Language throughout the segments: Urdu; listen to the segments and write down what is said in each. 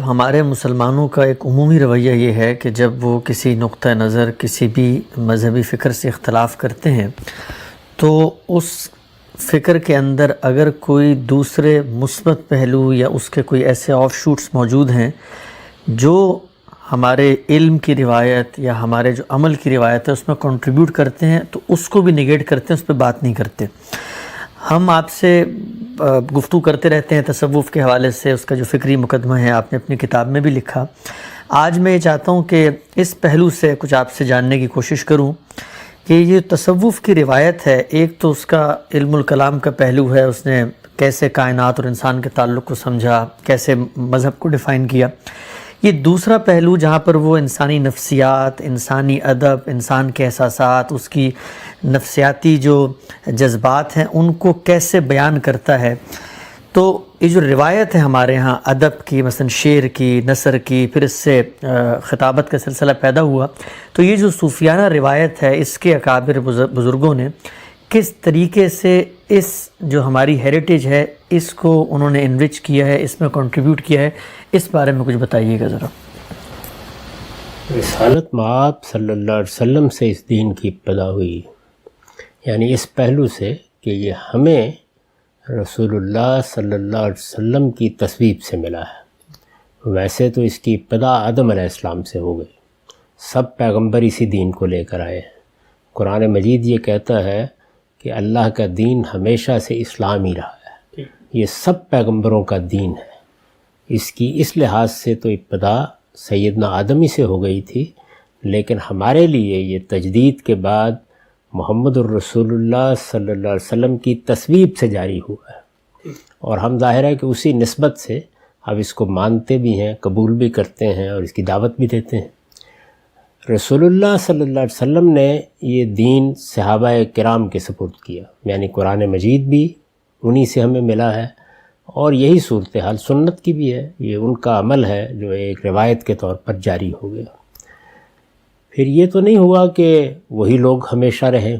ہمارے مسلمانوں کا ایک عمومی رویہ یہ ہے کہ جب وہ کسی نقطہ نظر کسی بھی مذہبی فکر سے اختلاف کرتے ہیں تو اس فکر کے اندر اگر کوئی دوسرے مثبت پہلو یا اس کے کوئی ایسے آف شوٹس موجود ہیں جو ہمارے علم کی روایت یا ہمارے جو عمل کی روایت ہے اس میں کنٹریبیوٹ کرتے ہیں تو اس کو بھی نگیٹ کرتے ہیں، اس پہ بات نہیں کرتے۔ ہم آپ سے گفتگو کرتے رہتے ہیں تصوف کے حوالے سے، اس کا جو فکری مقدمہ ہے آپ نے اپنی کتاب میں بھی لکھا۔ آج میں یہ چاہتا ہوں کہ اس پہلو سے کچھ آپ سے جاننے کی کوشش کروں کہ یہ تصوف کی روایت ہے، ایک تو اس کا علم الکلام کا پہلو ہے، اس نے کیسے کائنات اور انسان کے تعلق کو سمجھا، کیسے مذہب کو ڈیفائن کیا۔ یہ دوسرا پہلو جہاں پر وہ انسانی نفسیات، انسانی ادب، انسان کے احساسات، اس کی نفسیاتی جو جذبات ہیں ان کو کیسے بیان کرتا ہے۔ تو یہ جو روایت ہے ہمارے ہاں ادب کی، مثلا شعر کی، نثر کی، پھر اس سے خطابت کا سلسلہ پیدا ہوا، تو یہ جو صوفیانہ روایت ہے اس کے اکابر بزرگوں نے کس طریقے سے اس جو ہماری ہیریٹیج ہے اس کو انہوں نے انرچ کیا ہے، اس میں کنٹریبیوٹ کیا ہے، اس بارے میں کچھ بتائیے گا ذرا۔ رسالت مآب صلی اللہ علیہ وسلم سے اس دین کی ابتدا ہوئی، یعنی اس پہلو سے کہ یہ ہمیں رسول اللہ صلی اللہ علیہ وسلم کی تصویب سے ملا ہے۔ ویسے تو اس کی ابتدا آدم علیہ السلام سے ہو گئی، سب پیغمبر اسی دین کو لے کر آئے ہیں۔ قرآن مجید یہ کہتا ہے کہ اللہ کا دین ہمیشہ سے اسلام ہی رہا ہے، یہ سب پیغمبروں کا دین ہے۔ اس کی اس لحاظ سے تو ابتدا سیدنا آدم ہی سے ہو گئی تھی، لیکن ہمارے لیے یہ تجدید کے بعد محمد الرسول اللہ صلی اللہ علیہ وسلم کی تصویب سے جاری ہوا ہے، اور ہم ظاہر ہے کہ اسی نسبت سے اب اس کو مانتے بھی ہیں، قبول بھی کرتے ہیں اور اس کی دعوت بھی دیتے ہیں۔ رسول اللہ صلی اللہ علیہ وسلم نے یہ دین صحابہ کرام کے سپرد کیا، یعنی قرآن مجید بھی انہی سے ہمیں ملا ہے، اور یہی صورتحال سنت کی بھی ہے، یہ ان کا عمل ہے جو ایک روایت کے طور پر جاری ہو گیا۔ پھر یہ تو نہیں ہوا کہ وہی لوگ ہمیشہ رہیں،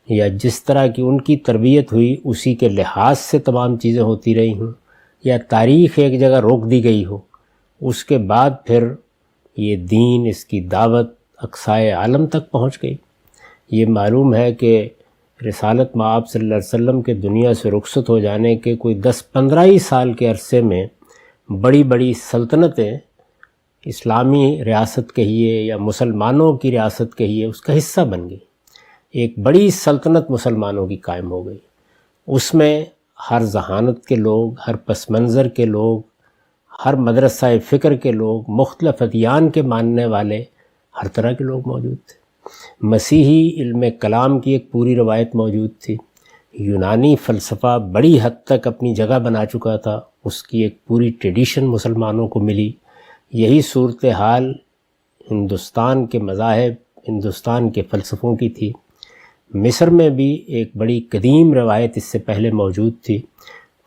یا جس طرح کی ان کی تربیت ہوئی اسی کے لحاظ سے تمام چیزیں ہوتی رہی ہوں، یا تاریخ ایک جگہ روک دی گئی ہو، اس کے بعد پھر یہ دین، اس کی دعوت اقصائے عالم تک پہنچ گئی۔ یہ معلوم ہے کہ رسالت مآب صلی اللہ علیہ وسلم کے دنیا سے رخصت ہو جانے کے کوئی 10-15 ہی سال کے عرصے میں بڑی بڑی سلطنتیں، اسلامی ریاست کہیے یا مسلمانوں کی ریاست کہیے، اس کا حصہ بن گئی۔ ایک بڑی سلطنت مسلمانوں کی قائم ہو گئی، اس میں ہر ذہانت کے لوگ، ہر پس منظر کے لوگ، ہر مدرسہ فکر کے لوگ، مختلف ادیان کے ماننے والے، ہر طرح کے لوگ موجود تھے۔ مسیحی علم کلام کی ایک پوری روایت موجود تھی، یونانی فلسفہ بڑی حد تک اپنی جگہ بنا چکا تھا، اس کی ایک پوری ٹریڈیشن مسلمانوں کو ملی۔ یہی صورتحال ہندوستان کے مذاہب، ہندوستان کے فلسفوں کی تھی۔ مصر میں بھی ایک بڑی قدیم روایت اس سے پہلے موجود تھی۔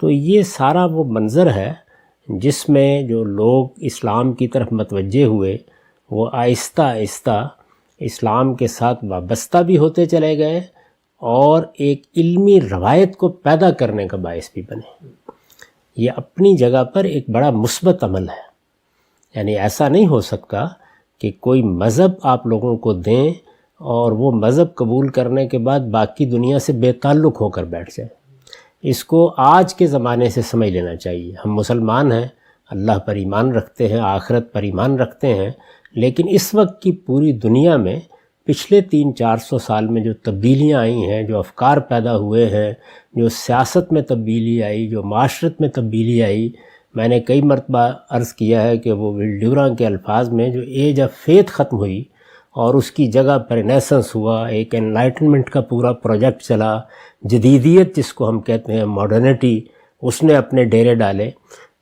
تو یہ سارا وہ منظر ہے جس میں جو لوگ اسلام کی طرف متوجہ ہوئے وہ آہستہ آہستہ اسلام کے ساتھ وابستہ بھی ہوتے چلے گئے، اور ایک علمی روایت کو پیدا کرنے کا باعث بھی بنے۔ یہ اپنی جگہ پر ایک بڑا مثبت عمل ہے، یعنی ایسا نہیں ہو سکتا کہ کوئی مذہب آپ لوگوں کو دیں اور وہ مذہب قبول کرنے کے بعد باقی دنیا سے بے تعلق ہو کر بیٹھ جائے۔ اس کو آج کے زمانے سے سمجھ لینا چاہیے۔ ہم مسلمان ہیں، اللہ پر ایمان رکھتے ہیں، آخرت پر ایمان رکھتے ہیں، لیکن اس وقت کی پوری دنیا میں پچھلے 300-400 سال میں جو تبدیلیاں آئی ہیں، جو افکار پیدا ہوئے ہیں، جو سیاست میں تبدیلی آئی، جو معاشرت میں تبدیلی آئی، میں نے کئی مرتبہ عرض کیا ہے کہ وہ ول ڈیوراں کے الفاظ میں جو ایج آف فیتھ ختم ہوئی اور اس کی جگہ پر رینیسنس ہوا، ایک انلائٹنمنٹ کا پورا پروجیکٹ چلا، جدیدیت جس کو ہم کہتے ہیں، ماڈرنٹی، اس نے اپنے ڈیرے ڈالے۔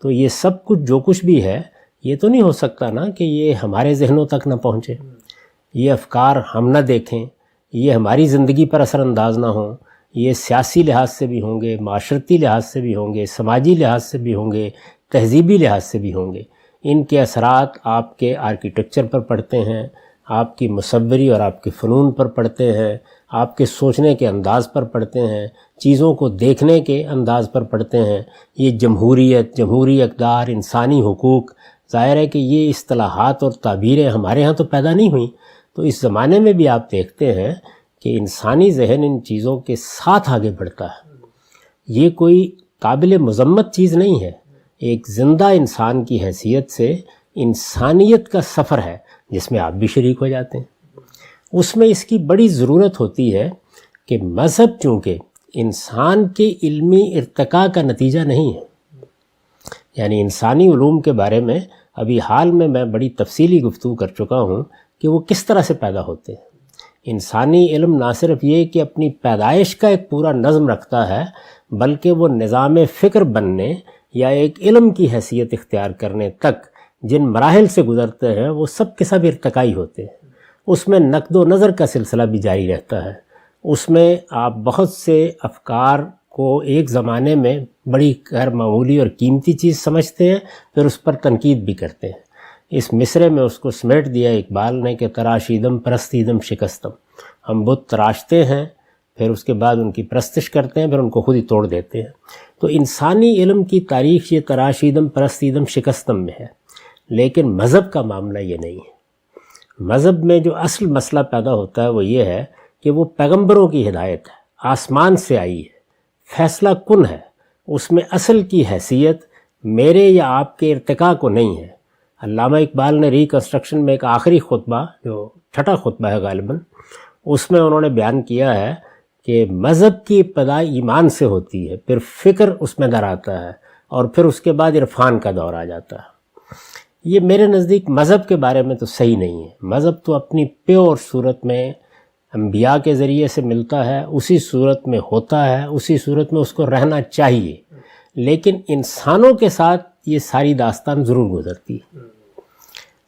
تو یہ سب کچھ جو کچھ بھی ہے، یہ تو نہیں ہو سکتا نا کہ یہ ہمارے ذہنوں تک نہ پہنچے، یہ افکار ہم نہ دیکھیں، یہ ہماری زندگی پر اثر انداز نہ ہوں۔ یہ سیاسی لحاظ سے بھی ہوں گے، معاشرتی لحاظ سے بھی ہوں گے، سماجی لحاظ سے بھی ہوں گے، تہذیبی لحاظ سے بھی ہوں گے۔ ان کے اثرات آپ کے آرکیٹیکچر پر پڑتے ہیں، آپ کی مصوری اور آپ کے فنون پر پڑتے ہیں، آپ کے سوچنے کے انداز پر پڑتے ہیں، چیزوں کو دیکھنے کے انداز پر پڑتے ہیں۔ یہ جمہوریت، جمہوری اقدار، انسانی حقوق، ظاہر ہے کہ یہ اصطلاحات اور تعبیریں ہمارے ہاں تو پیدا نہیں ہوئیں، تو اس زمانے میں بھی آپ دیکھتے ہیں کہ انسانی ذہن ان چیزوں کے ساتھ آگے بڑھتا ہے۔ یہ کوئی قابل مذمت چیز نہیں ہے، ایک زندہ انسان کی حیثیت سے انسانیت کا سفر ہے جس میں آپ بھی شریک ہو جاتے ہیں۔ اس میں اس کی بڑی ضرورت ہوتی ہے کہ مذہب چونکہ انسان کے علمی ارتقاء کا نتیجہ نہیں ہے، یعنی انسانی علوم کے بارے میں ابھی حال میں بڑی تفصیلی گفتگو کر چکا ہوں کہ وہ کس طرح سے پیدا ہوتے ہیں۔ انسانی علم نہ صرف یہ کہ اپنی پیدائش کا ایک پورا نظم رکھتا ہے، بلکہ وہ نظام فکر بننے یا ایک علم کی حیثیت اختیار کرنے تک جن مراحل سے گزرتے ہیں وہ سب کے سب ارتقائی ہوتے ہیں۔ اس میں نقد و نظر کا سلسلہ بھی جاری رہتا ہے، اس میں آپ بہت سے افکار کو ایک زمانے میں بڑی غیر معمولی اور قیمتی چیز سمجھتے ہیں، پھر اس پر تنقید بھی کرتے ہیں۔ اس مصرے میں اس کو سمیٹ دیا اقبال نے کہ تراشیدم پرستیدم شکستم، ہم بت تراشتے ہیں، پھر اس کے بعد ان کی پرستش کرتے ہیں، پھر ان کو خود ہی توڑ دیتے ہیں۔ تو انسانی علم کی تاریخ یہ تراشیدم پرستیدم شکستم میں ہے، لیکن مذہب کا معاملہ یہ نہیں ہے۔ مذہب میں جو اصل مسئلہ پیدا ہوتا ہے وہ یہ ہے کہ وہ پیغمبروں کی ہدایت ہے، آسمان سے آئی ہے، فیصلہ کن ہے، اس میں اصل کی حیثیت میرے یا آپ کے ارتقاء کو نہیں ہے۔ علامہ اقبال نے ریکنسٹرکشن میں ایک آخری خطبہ، جو چھٹا خطبہ ہے غالباً، اس میں انہوں نے بیان کیا ہے کہ مذہب کی ابتدا ایمان سے ہوتی ہے، پھر فکر اس میں در آتا ہے، اور پھر اس کے بعد عرفان کا دور آ جاتا ہے۔ یہ میرے نزدیک مذہب کے بارے میں تو صحیح نہیں ہے۔ مذہب تو اپنی پیور صورت میں انبیاء کے ذریعے سے ملتا ہے، اسی صورت میں ہوتا ہے، اسی صورت میں اس کو رہنا چاہیے، لیکن انسانوں کے ساتھ یہ ساری داستان ضرور گزرتی ہے۔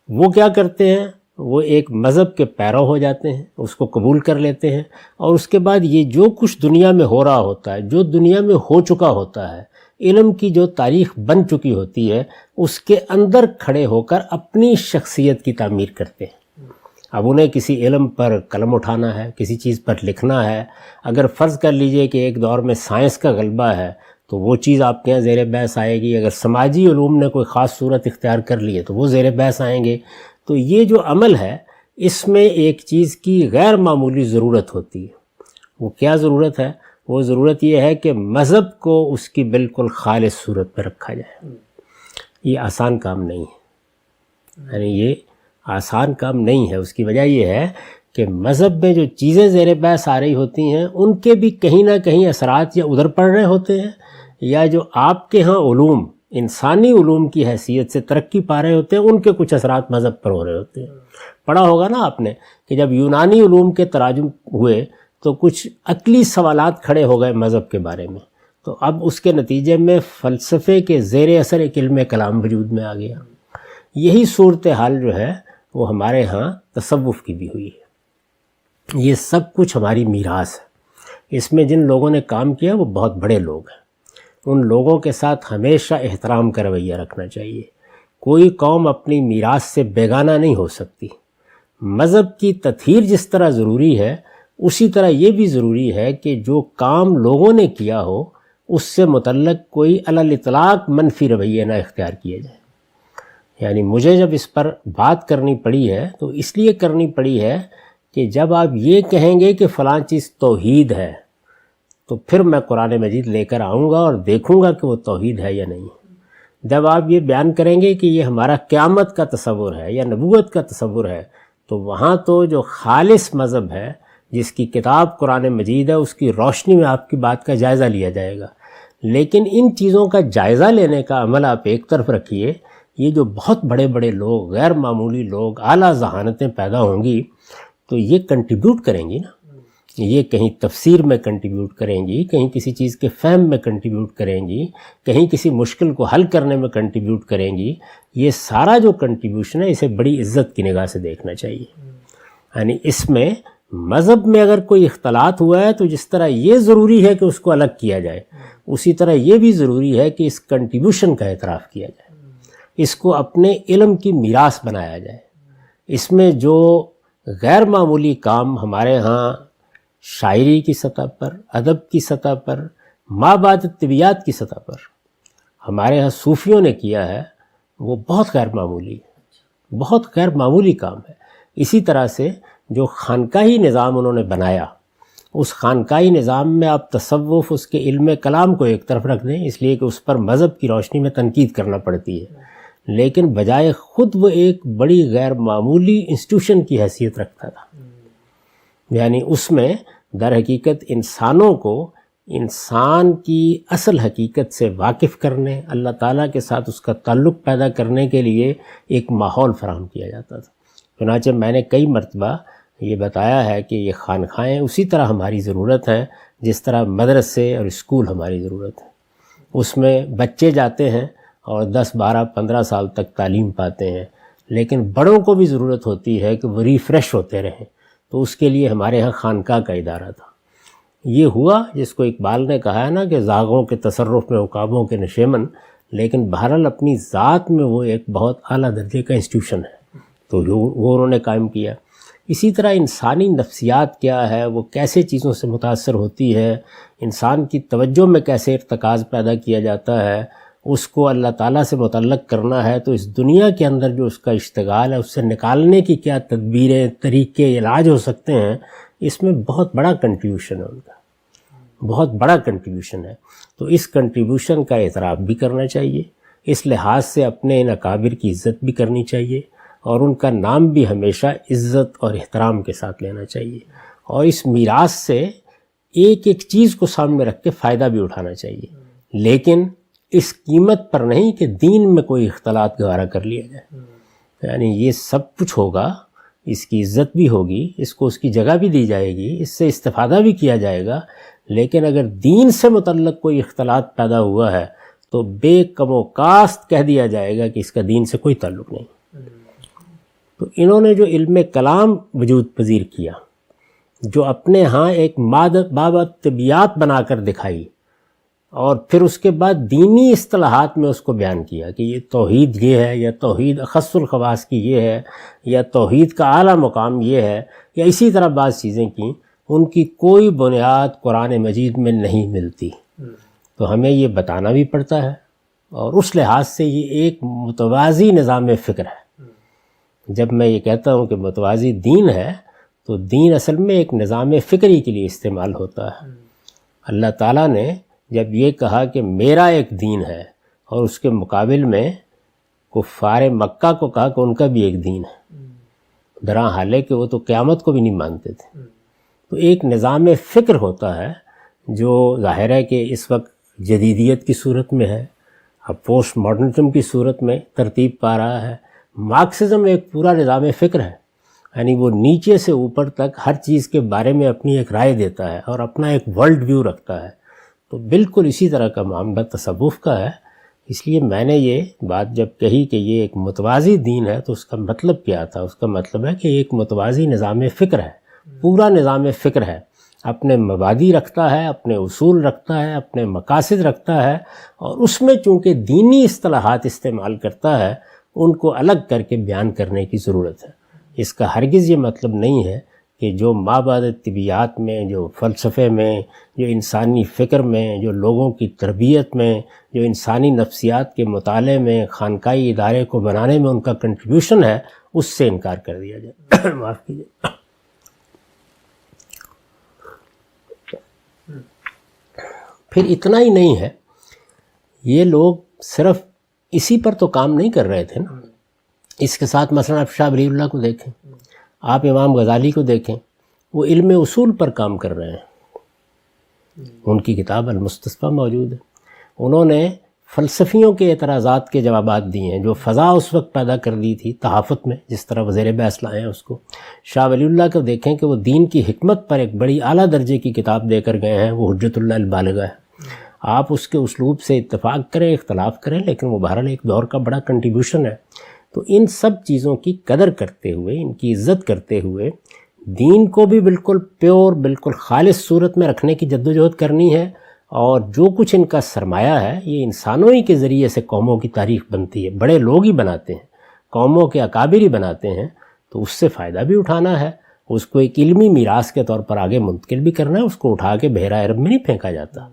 وہ کیا کرتے ہیں؟ وہ ایک مذہب کے پیرو ہو جاتے ہیں، اس کو قبول کر لیتے ہیں، اور اس کے بعد یہ جو کچھ دنیا میں ہو رہا ہوتا ہے، جو دنیا میں ہو چکا ہوتا ہے، علم کی جو تاریخ بن چکی ہوتی ہے، اس کے اندر کھڑے ہو کر اپنی شخصیت کی تعمیر کرتے ہیں۔ اب انہیں کسی علم پر قلم اٹھانا ہے، کسی چیز پر لکھنا ہے، اگر فرض کر لیجئے کہ ایک دور میں سائنس کا غلبہ ہے تو وہ چیز آپ کے یہاں زیر بحث آئے گی، اگر سماجی علوم نے کوئی خاص صورت اختیار کر لی ہے تو وہ زیر بحث آئیں گے۔ تو یہ جو عمل ہے، اس میں ایک چیز کی غیر معمولی ضرورت ہوتی ہے۔ وہ کیا ضرورت ہے؟ وہ ضرورت یہ ہے کہ مذہب کو اس کی بالکل خالص صورت میں رکھا جائے۔ یہ آسان کام نہیں ہے، یعنی یہ آسان کام نہیں ہے۔ اس کی وجہ یہ ہے کہ مذہب میں جو چیزیں زیر بحث آ رہی ہوتی ہیں ان کے بھی کہیں نہ کہیں اثرات یا ادھر پڑ رہے ہوتے ہیں، یا جو آپ کے ہاں علوم انسانی علوم کی حیثیت سے ترقی پا رہے ہوتے ہیں ان کے کچھ اثرات مذہب پر ہو رہے ہوتے ہیں۔ پڑھا ہوگا نا آپ نے کہ جب یونانی علوم کے تراجم ہوئے تو کچھ عقلی سوالات کھڑے ہو گئے مذہب کے بارے میں، تو اب اس کے نتیجے میں فلسفے کے زیر اثر ایک علم کلام وجود میں آ گیا۔ یہی صورتحال جو ہے وہ ہمارے ہاں تصوف کی بھی ہوئی ہے۔ یہ سب کچھ ہماری میراث ہے۔ اس میں جن لوگوں نے کام کیا وہ بہت بڑے لوگ ہیں، ان لوگوں کے ساتھ ہمیشہ احترام کا رویہ رکھنا چاہیے۔ کوئی قوم اپنی میراث سے بیگانہ نہیں ہو سکتی۔ مذہب کی تطہیر جس طرح ضروری ہے، اسی طرح یہ بھی ضروری ہے کہ جو کام لوگوں نے کیا ہو اس سے متعلق کوئی علی الاطلاق منفی رویہ نہ اختیار کیا جائے۔ یعنی مجھے جب اس پر بات کرنی پڑی ہے تو اس لیے کرنی پڑی ہے کہ جب آپ یہ کہیں گے کہ فلاں چیز توحید ہے تو پھر میں قرآن مجید لے کر آؤں گا اور دیکھوں گا کہ وہ توحید ہے یا نہیں۔ جب آپ یہ بیان کریں گے کہ یہ ہمارا قیامت کا تصور ہے یا نبوت کا تصور ہے، تو وہاں تو جو خالص مذہب ہے، جس کی کتاب قرآن مجید ہے، اس کی روشنی میں آپ کی بات کا جائزہ لیا جائے گا۔ لیکن ان چیزوں کا جائزہ لینے کا عمل آپ ایک طرف رکھیے، یہ جو بہت بڑے بڑے لوگ، غیر معمولی لوگ، اعلیٰ ذہانتیں پیدا ہوں گی تو یہ کنٹریبیوٹ کریں گی نا، یہ کہیں تفسیر میں کنٹریبیوٹ کریں گی، کہیں کسی چیز کے فہم میں کنٹریبیوٹ کریں گی، کہیں کسی مشکل کو حل کرنے میں کنٹریبیوٹ کریں گی۔ یہ سارا جو کنٹریبیوشن ہے اسے بڑی عزت کی نگاہ سے دیکھنا چاہیے۔ یعنی اس میں مذہب میں اگر کوئی اختلاط ہوا ہے تو جس طرح یہ ضروری ہے کہ اس کو الگ کیا جائے، اسی طرح یہ بھی ضروری ہے کہ اس کنٹریبیوشن کا اعتراف کیا جائے، اس کو اپنے علم کی میراث بنایا جائے۔ اس میں جو غیر معمولی کام ہمارے ہاں شاعری کی سطح پر، ادب کی سطح پر، ما بعد طبیعت کی سطح پر ہمارے ہاں صوفیوں نے کیا ہے، وہ بہت غیر معمولی ہے، بہت غیر معمولی کام ہے۔ اسی طرح سے جو خانقاہی نظام انہوں نے بنایا، اس خانقاہی نظام میں آپ تصوف، اس کے علم کلام کو ایک طرف رکھ دیں، اس لیے کہ اس پر مذہب کی روشنی میں تنقید کرنا پڑتی ہے، لیکن بجائے خود وہ ایک بڑی غیر معمولی انسٹیٹیوشن کی حیثیت رکھتا تھا۔ یعنی اس میں در حقیقت انسانوں کو انسان کی اصل حقیقت سے واقف کرنے، اللہ تعالیٰ کے ساتھ اس کا تعلق پیدا کرنے کے لیے ایک ماحول فراہم کیا جاتا تھا۔ چنانچہ میں نے کئی مرتبہ یہ بتایا ہے کہ یہ خانقاہیں اسی طرح ہماری ضرورت ہے جس طرح مدرسے اور اسکول ہماری ضرورت ہے۔ اس میں بچے جاتے ہیں اور 10 12 15 سال تک تعلیم پاتے ہیں، لیکن بڑوں کو بھی ضرورت ہوتی ہے کہ وہ ریفریش ہوتے رہیں، تو اس کے لیے ہمارے ہاں خانقاہ کا ادارہ تھا۔ یہ ہوا جس کو اقبال نے کہا ہے نا کہ زاغوں کے تصرف میں عقابوں کے نشیمن، لیکن بہرحال اپنی ذات میں وہ ایک بہت اعلیٰ درجے کا انسٹیٹیوشن ہے، تو وہ انہوں نے قائم کیا۔ اسی طرح انسانی نفسیات کیا ہے، وہ کیسے چیزوں سے متاثر ہوتی ہے، انسان کی توجہ میں کیسے ارتکاز پیدا کیا جاتا ہے، اس کو اللہ تعالیٰ سے متعلق کرنا ہے تو اس دنیا کے اندر جو اس کا اشتغال ہے اس سے نکالنے کی کیا تدبیریں، طریقے، علاج ہو سکتے ہیں، اس میں بہت بڑا کنٹریبیوشن ہے ان کا، بہت بڑا کنٹریبیوشن ہے۔ تو اس کنٹریبیوشن کا اعتراف بھی کرنا چاہیے، اس لحاظ سے اپنے ان اکابر کی عزت بھی کرنی چاہیے، اور ان کا نام بھی ہمیشہ عزت اور احترام کے ساتھ لینا چاہیے، اور اس میراث سے ایک ایک چیز کو سامنے رکھ کے فائدہ بھی اٹھانا چاہیے، لیکن اس قیمت پر نہیں کہ دین میں کوئی اختلاط گوارا کر لیا جائے۔ یعنی یہ سب کچھ ہوگا، اس کی عزت بھی ہوگی، اس کو اس کی جگہ بھی دی جائے گی، اس سے استفادہ بھی کیا جائے گا، لیکن اگر دین سے متعلق کوئی اختلاط پیدا ہوا ہے تو بے کم و کاست کہہ دیا جائے گا کہ اس کا دین سے کوئی تعلق نہیں۔ تو انہوں نے جو علم کلام وجود پذیر کیا، جو اپنے ہاں ایک بابت طبیعت بنا کر دکھائی، اور پھر اس کے بعد دینی اصطلاحات میں اس کو بیان کیا کہ یہ توحید یہ ہے، یا توحید اخص الخواص کی یہ ہے، یا توحید کا اعلیٰ مقام یہ ہے، یا اسی طرح بعض چیزیں کی، ان کی کوئی بنیاد قرآن مجید میں نہیں ملتی۔ تو ہمیں یہ بتانا بھی پڑتا ہے، اور اس لحاظ سے یہ ایک متوازی نظام فکر ہے۔ جب میں یہ کہتا ہوں کہ متوازی دین ہے، تو دین اصل میں ایک نظام فکری کے لیے استعمال ہوتا ہے۔ اللہ تعالیٰ نے جب یہ کہا کہ میرا ایک دین ہے، اور اس کے مقابل میں کفار مکہ کو کہا کہ ان کا بھی ایک دین ہے، درا حالے کہ وہ تو قیامت کو بھی نہیں مانتے تھے۔ تو ایک نظام فکر ہوتا ہے جو ظاہر ہے کہ اس وقت جدیدیت کی صورت میں ہے، اب پوسٹ ماڈرنزم کی صورت میں ترتیب پا رہا ہے۔ مارکسزم ایک پورا نظام فکر ہے، یعنی وہ نیچے سے اوپر تک ہر چیز کے بارے میں اپنی ایک رائے دیتا ہے اور اپنا ایک ورلڈ ویو رکھتا ہے۔ تو بالکل اسی طرح کا معاملہ تصوف کا ہے۔ اس لیے میں نے یہ بات جب کہی کہ یہ ایک متوازی دین ہے، تو اس کا مطلب کیا تھا؟ اس کا مطلب ہے کہ ایک متوازی نظام فکر ہے، پورا نظام فکر ہے، اپنے مبادی رکھتا ہے، اپنے اصول رکھتا ہے، اپنے مقاصد رکھتا ہے، اور اس میں چونکہ دینی اصطلاحات استعمال کرتا ہے، ان کو الگ کر کے بیان کرنے کی ضرورت ہے۔ اس کا ہرگز یہ مطلب نہیں ہے کہ جو مابعد طبیعت میں، جو فلسفے میں، جو انسانی فکر میں، جو لوگوں کی تربیت میں، جو انسانی نفسیات کے مطالعے میں، خانقاہی ادارے کو بنانے میں ان کا کنٹریبیوشن ہے، اس سے انکار کر دیا جائے۔ معاف کیجیے۔ پھر اتنا ہی نہیں ہے، یہ لوگ صرف اسی پر تو کام نہیں کر رہے تھے نا، اس کے ساتھ مثلا آپ شاہ ولی اللہ کو دیکھیں، آپ امام غزالی کو دیکھیں، وہ علم اصول پر کام کر رہے ہیں۔ ان کی کتاب المستصفیٰ موجود ہے۔ انہوں نے فلسفیوں کے اعتراضات کے جوابات دیے ہیں جو فضا اس وقت پیدا کر دی تھی تحافت میں، جس طرح وزیر بحث لائے ہیں اس کو۔ شاہ ولی اللہ کو دیکھیں کہ وہ دین کی حکمت پر ایک بڑی اعلیٰ درجے کی کتاب دے کر گئے ہیں، وہ حجت اللہ البالغہ ہے۔ آپ اس کے اسلوب سے اتفاق کریں، اختلاف کریں، لیکن وہ بہرحال ایک دور کا بڑا کنٹریبیوشن ہے۔ تو ان سب چیزوں کی قدر کرتے ہوئے، ان کی عزت کرتے ہوئے، دین کو بھی بالکل پیور، بالکل خالص صورت میں رکھنے کی جدوجہد کرنی ہے، اور جو کچھ ان کا سرمایہ ہے یہ انسانوں ہی کے ذریعے سے قوموں کی تاریخ بنتی ہے، بڑے لوگ ہی بناتے ہیں، قوموں کے اکابر ہی بناتے ہیں، تو اس سے فائدہ بھی اٹھانا ہے، اس کو ایک علمی میراث کے طور پر آگے منتقل بھی کرنا ہے، اس کو اٹھا کے بحیرہ عرب میں نہیں پھینکا جاتا،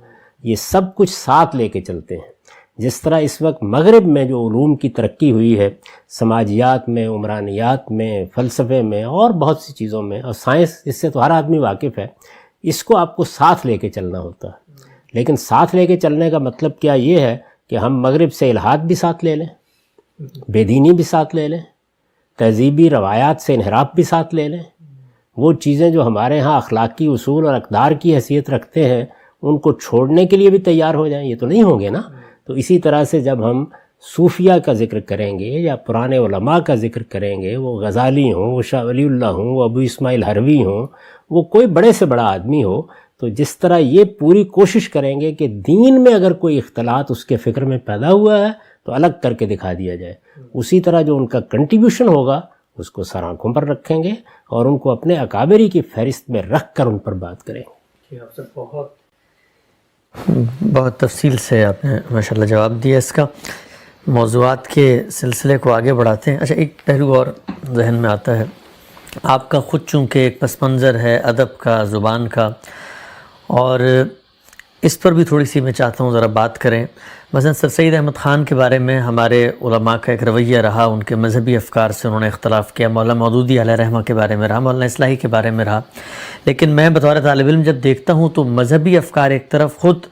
یہ سب کچھ ساتھ لے کے چلتے ہیں۔ جس طرح اس وقت مغرب میں جو علوم کی ترقی ہوئی ہے، سماجیات میں، عمرانیات میں، فلسفے میں اور بہت سی چیزوں میں، اور سائنس، اس سے تو ہر آدمی واقف ہے، اس کو آپ کو ساتھ لے کے چلنا ہوتا ہے۔ لیکن ساتھ لے کے چلنے کا مطلب کیا یہ ہے کہ ہم مغرب سے الحاد بھی ساتھ لے لیں، بے دینی بھی ساتھ لے لیں، تہذیبی روایات سے انحراف بھی ساتھ لے لیں، وہ چیزیں جو ہمارے ہاں اخلاقی اصول اور اقدار کی حیثیت رکھتے ہیں ان کو چھوڑنے کے لیے بھی تیار ہو جائیں، یہ تو نہیں ہوں گے نا۔ تو اسی طرح سے جب ہم صوفیہ کا ذکر کریں گے یا پرانے علماء کا ذکر کریں گے، وہ غزالی ہوں، وہ شاہ ولی اللہ ہوں، وہ ابو اسماعیل حروی ہوں، وہ کوئی بڑے سے بڑا آدمی ہو، تو جس طرح یہ پوری کوشش کریں گے کہ دین میں اگر کوئی اختلاط اس کے فکر میں پیدا ہوا ہے تو الگ کر کے دکھا دیا جائے، اسی طرح جو ان کا کنٹریبیوشن ہوگا اس کو سر آنکھوں پر رکھیں گے اور ان کو اپنے اکابری کی فہرست میں رکھ کر ان پر بات کریں گے۔ آپ سے بہت تفصیل سے آپ نے ماشاءاللہ جواب دیا اس کا۔ موضوعات کے سلسلے کو آگے بڑھاتے ہیں۔ اچھا، ایک پہلو اور ذہن میں آتا ہے، آپ کا خود چونکہ ایک پس منظر ہے ادب کا، زبان کا، اور اس پر بھی تھوڑی سی میں چاہتا ہوں ذرا بات کریں۔ مثلا سر سید احمد خان کے بارے میں ہمارے علماء کا ایک رویہ رہا، ان کے مذہبی افکار سے انہوں نے اختلاف کیا، مولانا مودودی علیہ رحمہ کے بارے میں رہا، مولانا اصلاحی کے بارے میں رہا، لیکن میں بطور طالب علم جب دیکھتا ہوں تو مذہبی افکار ایک طرف، خود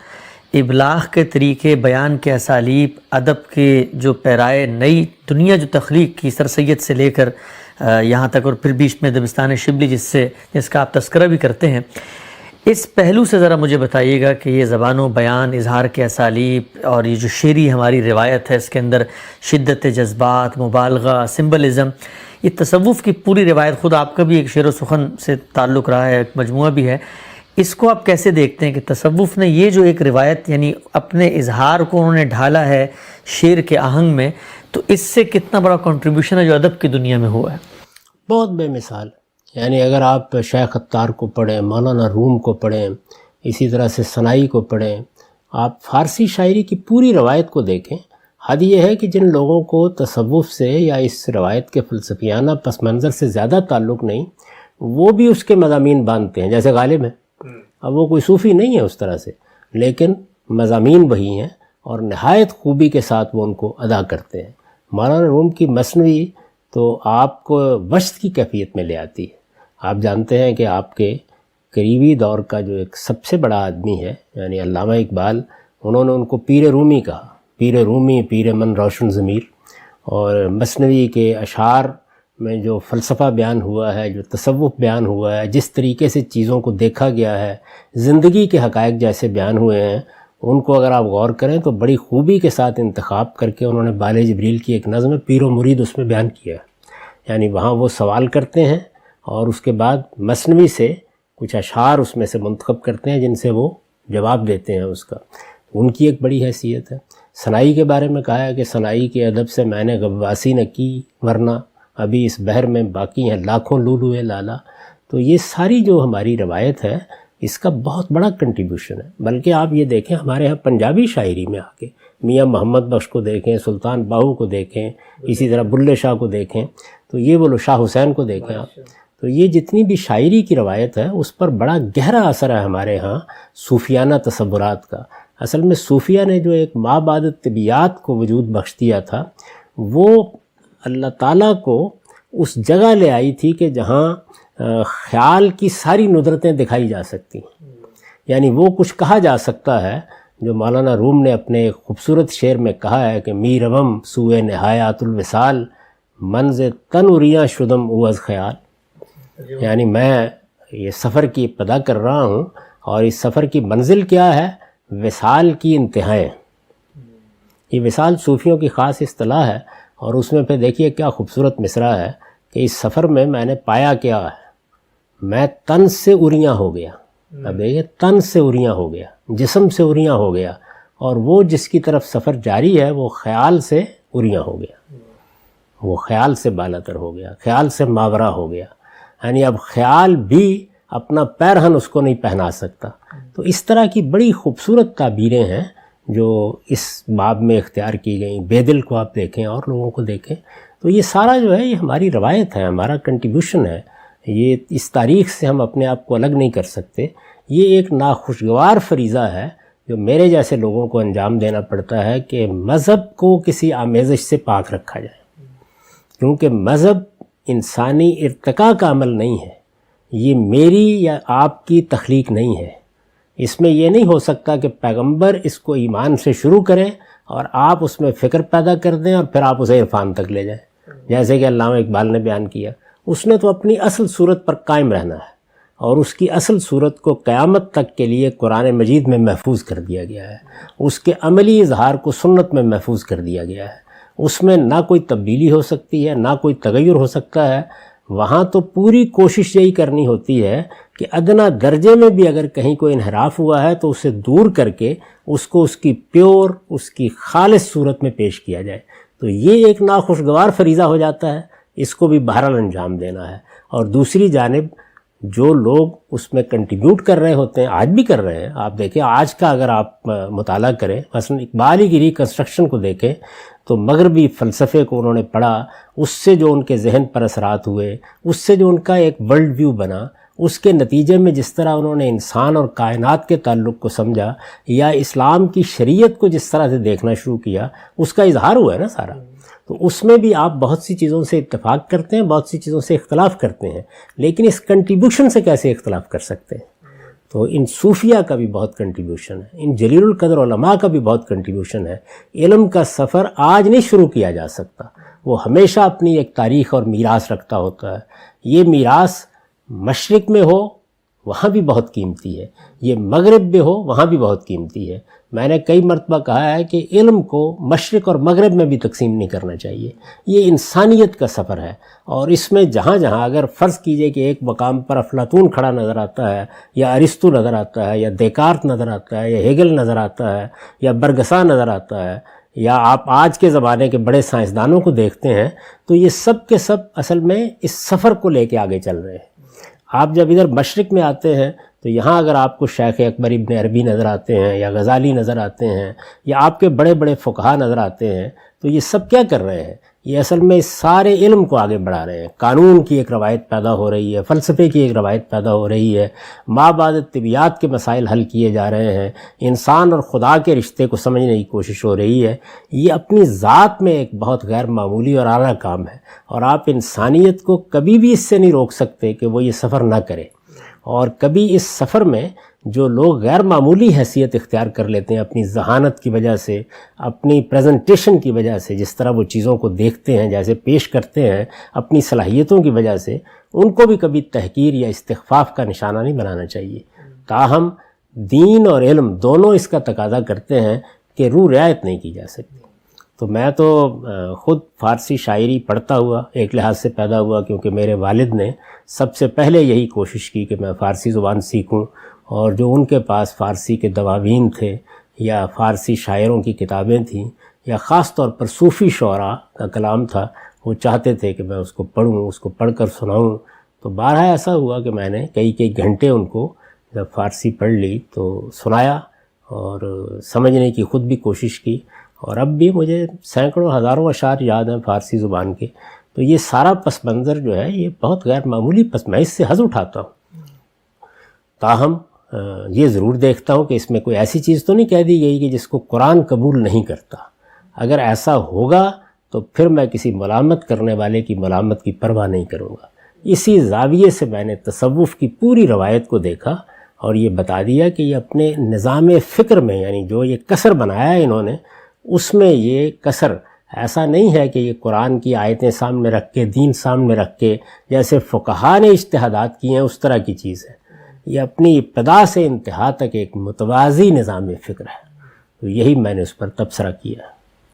ابلاغ کے طریقے، بیان کے اسالیب، ادب کے جو پیرائے، نئی دنیا جو تخلیق کی سر سید سے لے کر یہاں تک، اور پھر بیچ میں دبستان شبلی جس کا آپ تذکرہ بھی کرتے ہیں، اس پہلو سے ذرا مجھے بتائیے گا کہ یہ زبان و بیان، اظہار کے اسالیب، اور یہ جو شعری ہماری روایت ہے اس کے اندر شدت جذبات، مبالغہ، سمبلزم، یہ تصوف کی پوری روایت، خود آپ کا بھی ایک شعر و سخن سے تعلق رہا ہے، ایک مجموعہ بھی ہے، اس کو آپ کیسے دیکھتے ہیں کہ تصوف نے یہ جو ایک روایت، یعنی اپنے اظہار کو انہوں نے ڈھالا ہے شعر کے آہنگ میں، تو اس سے کتنا بڑا کنٹریبیوشن ہے جو ادب کی دنیا میں ہوا ہے؟ بہت بے مثال۔ یعنی اگر آپ شیخ عطار کو پڑھیں، مولانا روم کو پڑھیں، اسی طرح سے ثنائی کو پڑھیں، آپ فارسی شاعری کی پوری روایت کو دیکھیں، حد یہ ہے کہ جن لوگوں کو تصوف سے یا اس روایت کے فلسفیانہ پس منظر سے زیادہ تعلق نہیں، وہ بھی اس کے مضامین باندھتے ہیں، جیسے غالب ہے۔ اب وہ کوئی صوفی نہیں ہے اس طرح سے، لیکن مضامین وہی ہیں اور نہایت خوبی کے ساتھ وہ ان کو ادا کرتے ہیں۔ مولانا روم کی مثنوی تو آپ کو وشت کی کیفیت میں لے آتی ہے۔ آپ جانتے ہیں کہ آپ کے قریبی دور کا جو ایک سب سے بڑا آدمی ہے، یعنی علامہ اقبال، انہوں نے ان کو پیر رومی کہا، پیر رومی، پیر من روشن ضمیر۔ اور مثنوی کے اشعار میں جو فلسفہ بیان ہوا ہے، جو تصوف بیان ہوا ہے، جس طریقے سے چیزوں کو دیکھا گیا ہے، زندگی کے حقائق جیسے بیان ہوئے ہیں، ان کو اگر آپ غور کریں تو بڑی خوبی کے ساتھ انتخاب کر کے انہوں نے بال جبریل کی ایک نظم پیر و مرید اس میں بیان کیا ہے۔ یعنی وہاں وہ سوال کرتے ہیں اور اس کے بعد مثنوی سے کچھ اشعار اس میں سے منتخب کرتے ہیں جن سے وہ جواب دیتے ہیں اس کا، ان کی ایک بڑی حیثیت ہے۔ ثنائی کے بارے میں کہا ہے کہ ثنائی کے ادب سے میں نے غواصی نہ کی ورنہ ابھی اس بحر میں باقی ہیں لاکھوں لولوئے لالا۔ تو یہ ساری جو ہماری روایت ہے اس کا بہت بڑا کنٹریبیوشن ہے۔ بلکہ آپ یہ دیکھیں ہمارے ہاں پنجابی شاعری میں آ کے میاں محمد بخش کو دیکھیں، سلطان باہو کو دیکھیں، اسی طرح بلے شاہ کو دیکھیں، تو یہ بولو شاہ حسین کو دیکھیں آپ، تو یہ جتنی بھی شاعری کی روایت ہے اس پر بڑا گہرا اثر ہے ہمارے ہاں صوفیانہ تصورات کا۔ اصل میں صوفیہ نے جو ایک ما بعد طبیعت کو وجود بخش دیا تھا، وہ اللہ تعالیٰ کو اس جگہ لے آئی تھی کہ جہاں خیال کی ساری ندرتیں دکھائی جا سکتی ہیں۔ یعنی وہ کچھ کہا جا سکتا ہے جو مولانا روم نے اپنے ایک خوبصورت شعر میں کہا ہے کہ می روم سوئے نہایات الوصال منز تن اریاں شدم او از خیال۔ یعنی میں یہ سفر کی ابتدا کر رہا ہوں اور اس سفر کی منزل کیا ہے؟ وصال کی انتہائیں۔ یہ وصال صوفیوں کی خاص اصطلاح ہے، اور اس میں پہ دیکھیے کیا خوبصورت مصرع ہے کہ اس سفر میں نے پایا کیا ہے، میں تن سے اریاں ہو گیا۔ اب دیکھیے تن سے اریاں ہو گیا، جسم سے اریاں ہو گیا، اور وہ جس کی طرف سفر جاری ہے وہ خیال سے اریاں ہو گیا، وہ خیال سے بالاتر ہو گیا، خیال سے ماورا ہو گیا۔ یعنی اب خیال بھی اپنا پیرہن اس کو نہیں پہنا سکتا۔ تو اس طرح کی بڑی خوبصورت تعبیریں ہیں جو اس باب میں اختیار کی گئیں۔ بے دل کو آپ دیکھیں اور لوگوں کو دیکھیں، تو یہ سارا جو ہے یہ ہماری روایت ہے، ہمارا کنٹریبیوشن ہے۔ یہ اس تاریخ سے ہم اپنے آپ کو الگ نہیں کر سکتے. یہ ایک ناخوشگوار فریضہ ہے جو میرے جیسے لوگوں کو انجام دینا پڑتا ہے کہ مذہب کو کسی آمیزش سے پاک رکھا جائے، کیونکہ مذہب انسانی ارتقاء کا عمل نہیں ہے، یہ میری یا آپ کی تخلیق نہیں ہے. اس میں یہ نہیں ہو سکتا کہ پیغمبر اس کو ایمان سے شروع کریں اور آپ اس میں فکر پیدا کر دیں اور پھر آپ اسے عرفان تک لے جائیں. جیسے کہ علامہ اقبال نے بیان کیا، اس نے تو اپنی اصل صورت پر قائم رہنا ہے، اور اس کی اصل صورت کو قیامت تک کے لیے قرآن مجید میں محفوظ کر دیا گیا ہے، اس کے عملی اظہار کو سنت میں محفوظ کر دیا گیا ہے. اس میں نہ کوئی تبدیلی ہو سکتی ہے، نہ کوئی تغیر ہو سکتا ہے. وہاں تو پوری کوشش یہی کرنی ہوتی ہے کہ ادنا درجے میں بھی اگر کہیں کوئی انحراف ہوا ہے تو اسے دور کر کے اس کو اس کی پیور، اس کی خالص صورت میں پیش کیا جائے. تو یہ ایک ناخوشگوار فریضہ ہو جاتا ہے، اس کو بھی بہرحال انجام دینا ہے. اور دوسری جانب جو لوگ اس میں کنٹریبیوٹ کر رہے ہوتے ہیں، آج بھی کر رہے ہیں. آپ دیکھیں آج کا اگر آپ مطالعہ کریں، مثلا اقبال کی ریکنسٹرکشن کو دیکھیں تو مغربی فلسفے کو انہوں نے پڑھا، اس سے جو ان کے ذہن پر اثرات ہوئے، اس سے جو ان کا ایک ورلڈ ویو بنا، اس کے نتیجے میں جس طرح انہوں نے انسان اور کائنات کے تعلق کو سمجھا یا اسلام کی شریعت کو جس طرح سے دیکھنا شروع کیا، اس کا اظہار ہوا ہے نا سارا. تو اس میں بھی آپ بہت سی چیزوں سے اتفاق کرتے ہیں، بہت سی چیزوں سے اختلاف کرتے ہیں، لیکن اس کنٹریبیوشن سے کیسے اختلاف کر سکتے ہیں؟ تو ان صوفیہ کا بھی بہت کنٹریبیوشن ہے، ان جلیل القدر علماء کا بھی بہت کنٹریبیوشن ہے. علم کا سفر آج نہیں شروع کیا جا سکتا، وہ ہمیشہ اپنی ایک تاریخ اور میراث رکھتا ہوتا ہے. یہ میراث مشرق میں ہو وہاں بھی بہت قیمتی ہے، یہ مغرب میں ہو وہاں بھی بہت قیمتی ہے. میں نے کئی مرتبہ کہا ہے کہ علم کو مشرق اور مغرب میں بھی تقسیم نہیں کرنا چاہیے. یہ انسانیت کا سفر ہے، اور اس میں جہاں جہاں اگر فرض کیجئے کہ ایک مقام پر افلاطون کھڑا نظر آتا ہے، یا ارسطو نظر آتا ہے، یا دیکارت نظر آتا ہے، یا ہیگل نظر آتا ہے، یا برگسا نظر آتا ہے، یا آپ آج کے زمانے کے بڑے سائنسدانوں کو دیکھتے ہیں، تو یہ سب کے سب اصل میں اس سفر کو لے کے آگے چل رہے ہیں. آپ جب ادھر مشرق میں آتے ہیں تو یہاں اگر آپ کو شیخ اکبر ابن عربی نظر آتے ہیں، یا غزالی نظر آتے ہیں، یا آپ کے بڑے بڑے فقہا نظر آتے ہیں، تو یہ سب کیا کر رہے ہیں؟ یہ اصل میں اس سارے علم کو آگے بڑھا رہے ہیں. قانون کی ایک روایت پیدا ہو رہی ہے، فلسفے کی ایک روایت پیدا ہو رہی ہے، ما بعد طبیعیات کے مسائل حل کیے جا رہے ہیں، انسان اور خدا کے رشتے کو سمجھنے کی کوشش ہو رہی ہے. یہ اپنی ذات میں ایک بہت غیر معمولی اور اعلیٰ کام ہے، اور آپ انسانیت کو کبھی بھی اس سے نہیں روک سکتے کہ وہ یہ سفر نہ کرے. اور کبھی اس سفر میں جو لوگ غیر معمولی حیثیت اختیار کر لیتے ہیں اپنی ذہانت کی وجہ سے، اپنی پریزنٹیشن کی وجہ سے، جس طرح وہ چیزوں کو دیکھتے ہیں، جیسے پیش کرتے ہیں، اپنی صلاحیتوں کی وجہ سے، ان کو بھی کبھی تحقیر یا استخفاف کا نشانہ نہیں بنانا چاہیے. تاہم دین اور علم دونوں اس کا تقاضا کرتے ہیں کہ روح رعایت نہیں کی جا سکتی. تو میں تو خود فارسی شاعری پڑھتا ہوا ایک لحاظ سے پیدا ہوا، کیونکہ میرے والد نے سب سے پہلے یہی کوشش کی کہ میں فارسی زبان سیکھوں، اور جو ان کے پاس فارسی کے دواوین تھے یا فارسی شاعروں کی کتابیں تھیں، یا خاص طور پر صوفی شعراء کا کلام تھا، وہ چاہتے تھے کہ میں اس کو پڑھوں، اس کو پڑھ کر سناؤں. تو بارہا ایسا ہوا کہ میں نے کئی گھنٹے ان کو جب فارسی پڑھ لی تو سنایا، اور سمجھنے کی خود بھی کوشش کی. اور اب بھی مجھے سینکڑوں ہزاروں اشعار یاد ہیں فارسی زبان کے. تو یہ سارا پس منظر جو ہے یہ بہت غیر معمولی میں اس سے حظ اٹھاتا ہوں. تاہم یہ ضرور دیکھتا ہوں کہ اس میں کوئی ایسی چیز تو نہیں کہہ دی گئی کہ جس کو قرآن قبول نہیں کرتا. اگر ایسا ہوگا تو پھر میں کسی ملامت کرنے والے کی ملامت کی پرواہ نہیں کروں گا. اسی زاویے سے میں نے تصوف کی پوری روایت کو دیکھا اور یہ بتا دیا کہ یہ اپنے نظام فکر میں، یعنی جو یہ کسر بنایا ہے انہوں نے، اس میں یہ کسر ایسا نہیں ہے کہ یہ قرآن کی آیتیں سامنے رکھ کے، دین سامنے رکھ کے، جیسے فقہا نے اجتہادات کیے ہیں اس طرح کی چیز ہے. یہ اپنی ابتدا سے انتہا تک ایک متوازی نظام فکر ہے. تو یہی میں نے اس پر تبصرہ کیا.